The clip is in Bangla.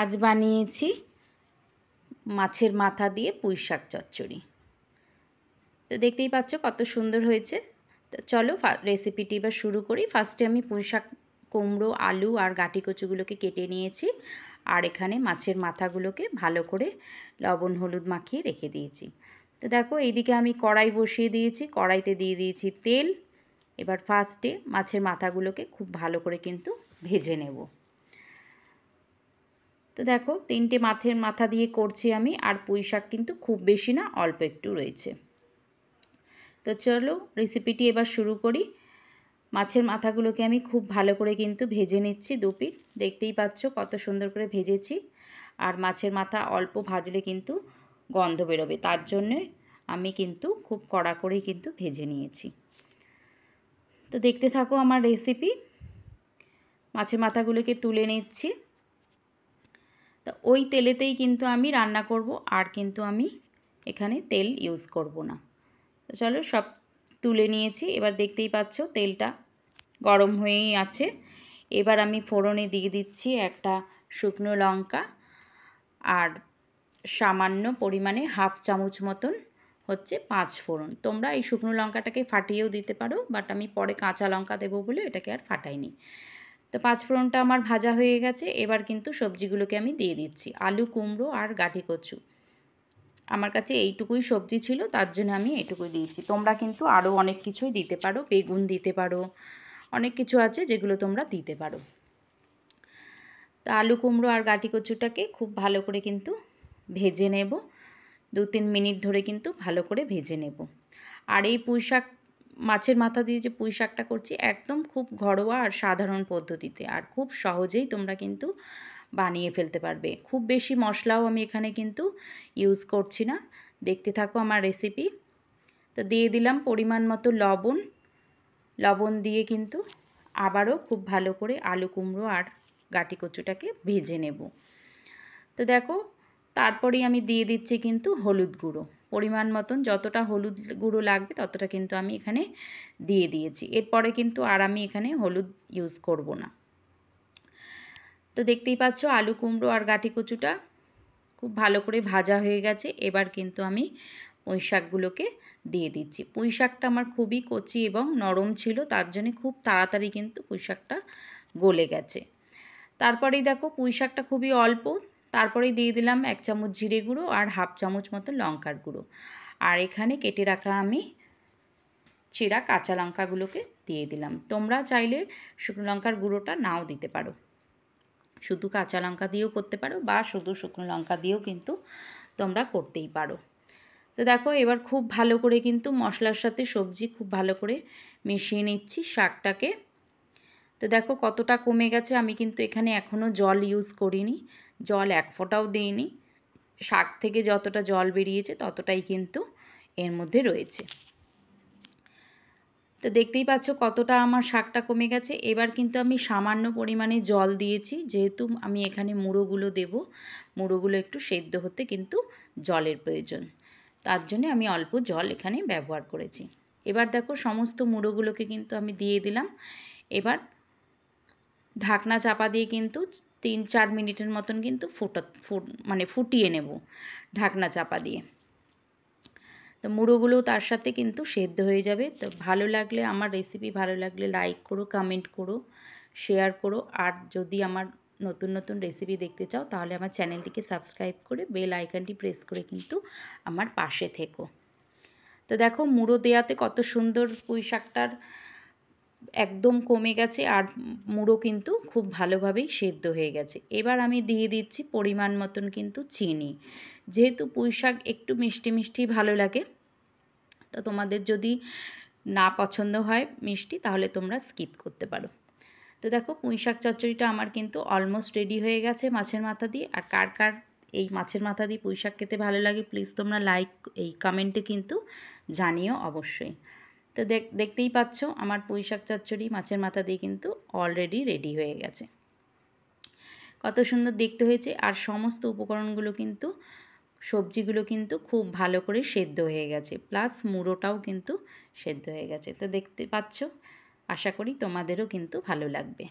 আজ বানিয়েছি মাছের মাথা দিয়ে পুঁই শাক চচ্চড়ি। তো দেখতেই পাচ্ছ কত সুন্দর হয়েছে। তো চলো রেসিপিটি এবার শুরু করি। ফার্স্টে আমি পুঁই শাক, কুমড়ো, আলু আর গাঁটি কচুগুলোকে কেটে নিয়েছি, আর এখানে মাছের মাথাগুলোকে ভালো করে লবণ হলুদ মাখিয়ে রেখে দিয়েছি। তো দেখো এইদিকে আমি কড়াই বসিয়ে দিয়েছি, কড়াইতে দিয়ে দিয়েছি তেল। এবার ফার্স্টে মাছের মাথাগুলোকে খুব ভালো করে কিন্তু ভেজে নেব। তো দেখো 3টে মাছের মাথা দিয়ে করছি আমি, আর পুঁই শাক কিন্তু খুব বেশি না, অল্প একটু রয়েছে। তো চলো রেসিপিটি এবার শুরু করি। মাছের মাথাগুলোকে আমি খুব ভালো করে কিন্তু ভেজে নিচ্ছি দুপিঠ। দেখতেই পাচ্ছ কত সুন্দর করে ভেজেছি। আর মাছের মাথা অল্প ভাজলে কিন্তু গন্ধ বেরোবে, তার জন্যে আমি কিন্তু খুব কড়া করেই কিন্তু ভেজে নিয়েছি। তো দেখতে থাকো আমার রেসিপি। মাছের মাথাগুলোকে তুলে নিচ্ছি। তো ওই তেলেতেই কিন্তু আমি রান্না করব, আর কিন্তু আমি এখানে তেল ইউজ করব না। তো চলো সব তুলে নিয়েছি। এবার দেখতেই পাচ্ছ তেলটা গরম হয়েই আছে। এবার আমি ফোড়নে দিয়ে দিচ্ছি একটা শুকনো লঙ্কা, আর সামান্য পরিমাণে হাফ চামচ মতন হচ্ছে 5 ফোড়ন। তোমরা এই শুকনো লঙ্কাটাকে ফাটিয়েও দিতে পারো, বাট আমি পরে কাঁচা লঙ্কা দেবো বলে এটাকে আর ফাটাইনি। তো 5 ফোড়নটা আমার ভাজা হয়ে গেছে। এবার কিন্তু সবজিগুলোকে আমি দিয়ে দিচ্ছি, আলু, কুমড়ো আর গাঁটি কচু। আমার কাছে এইটুকুই সবজি ছিল, তার জন্য আমি এইটুকুই দিয়েছি। তোমরা কিন্তু আরও অনেক কিছুই দিতে পারো, বেগুন দিতে পারো, অনেক কিছু আছে যেগুলো তোমরা দিতে পারো। তা আলু, কুমড়ো আর গাঁটি কচুটাকে খুব ভালো করে কিন্তু ভেজে নেব। 2-3 মিনিট ধরে কিন্তু ভালো করে ভেজে নেব। আর এই পুঁই শাক, মাছের মাথা দিয়ে যে পুঁই শাকটা করছি, একদম খুব ঘরোয়া আর সাধারণ পদ্ধতিতে, আর খুব সহজেই তোমরা কিন্তু বানিয়ে ফেলতে পারবে। খুব বেশি মশলাও আমি এখানে কিন্তু ইউজ করছি না। দেখতে থাকো আমার রেসিপি। তো দিয়ে দিলাম পরিমাণ মতো লবণ। লবণ দিয়ে কিন্তু আবারও খুব ভালো করে আলু, কুমড়ো আর গাঁটি কচুটাকে ভেজে নেব। তো দেখো তারপরেই আমি দিয়ে দিচ্ছি কিন্তু হলুদ গুঁড়ো। পরিমাণ মতন যতটা হলুদ গুঁড়ো লাগবে ততটা কিন্তু আমি এখানে দিয়ে দিয়েছি। এরপরে কিন্তু আর আমি এখানে হলুদ ইউজ করব না। তো দেখতেই পাচ্ছ আলু, কুমড়ো আর গাঁটি কচুটা খুব ভালো করে ভাজা হয়ে গেছে। এবার কিন্তু আমি পুঁই শাকগুলোকে দিয়ে দিচ্ছি। পুঁই শাকটা আমার খুবই কচি এবং নরম ছিল, তার জন্য খুব তাড়াতাড়ি কিন্তু পুঁই শাকটা গলে গেছে। তারপরেই দেখো পুঁই শাকটা খুবই অল্প, তারপরেই দিয়ে দিলাম 1 চামচ জিরে গুঁড়ো আর হাফ চামচ মতো লঙ্কার গুঁড়ো। আর এখানে কেটে রাখা আমি চেরা কাঁচা লঙ্কাগুলোকে দিয়ে দিলাম। তোমরা চাইলে শুকনো লঙ্কার গুঁড়োটা নাও দিতে পারো, শুধু কাঁচা লঙ্কা দিয়েও করতে পারো, বা শুধু শুকনো লঙ্কা দিয়েও কিন্তু তোমরা করতেই পারো। তো দেখো এবার খুব ভালো করে কিন্তু মশলার সাথে সবজি খুব ভালো করে মিশিয়ে নিচ্ছি শাকটাকে। তো দেখো কতটা কমে গেছে। আমি কিন্তু এখানে এখনও জল ইউজ করিনি, জল 1 ফোঁটাও দিইনি। শাক থেকে যতটা জল বেরিয়েছে ততটাই কিন্তু এর মধ্যে রয়েছে। তো দেখতেই পাচ্ছ কতটা আমার শাকটা কমে গেছে। এবার কিন্তু আমি সামান্য পরিমাণে জল দিয়েছি, যেহেতু আমি এখানে মুড়োগুলো দেব, মুড়োগুলো একটু সেদ্ধ হতে কিন্তু জলের প্রয়োজন, তার জন্য আমি অল্প জল এখানে ব্যবহার করেছি। এবার দেখো সমস্ত মুড়োগুলোকে কিন্তু আমি দিয়ে দিলাম। এবার ঢাকনা চাপা দিয়ে কিন্তু 3-4 মিনিটের মতন কিন্তু ফুটিয়ে নেব ঢাকনা চাপা দিয়ে। তো মুড়োগুলো তার সাথে কিন্তু সেদ্ধ হয়ে যাবে। তো ভালো লাগলে, আমার রেসিপি ভালো লাগলে লাইক করো, কমেন্ট করো, শেয়ার করো। আর যদি আমার নতুন নতুন রেসিপি দেখতে চাও তাহলে আমার চ্যানেলটিকে সাবস্ক্রাইব করে বেল আইকনটি প্রেস করে কিন্তু আমার পাশে থেকো। তো দেখো মুড়ো দেওয়াতে কত সুন্দর পুঁই শাকটার একদম কমে গেছে, আর মুড়ো কিন্তু খুব ভালোভাবেই সেদ্ধ হয়ে গেছে। এবার আমি দিয়ে দিচ্ছি পরিমাণ মতন কিন্তু চিনি। যেহেতু পুঁই শাক একটু মিষ্টি মিষ্টি ভালো লাগে, তো তোমাদের যদি না পছন্দ হয় মিষ্টি তাহলে তোমরা স্কিপ করতে পারো। তো দেখো পুঁই শাক চচ্চড়িটা আমার কিন্তু অলমোস্ট রেডি হয়ে গেছে মাছের মাথা দিয়ে। আর কার কার এই মাছের মাথা দিয়ে পুঁই শাক খেতে ভালো লাগে প্লিজ তোমরা এই কমেন্টে কিন্তু জানিও অবশ্যই। তো দেখতেই পাচ্ছ আমার পুঁই শাক চচ্চড়ি মাছের মাথা দিয়ে কিন্তু অলরেডি রেডি হয়ে গেছে। কত সুন্দর দেখতে হয়েছে। আর সমস্ত উপকরণগুলো কিন্তু, সবজিগুলো কিন্তু খুব ভালো করে সেদ্ধ হয়ে গেছে, প্লাস মুড়োটাও কিন্তু সেদ্ধ হয়ে গেছে। তো দেখতে পাচ্ছ, আশা করি তোমাদেরও কিন্তু ভালো লাগবে।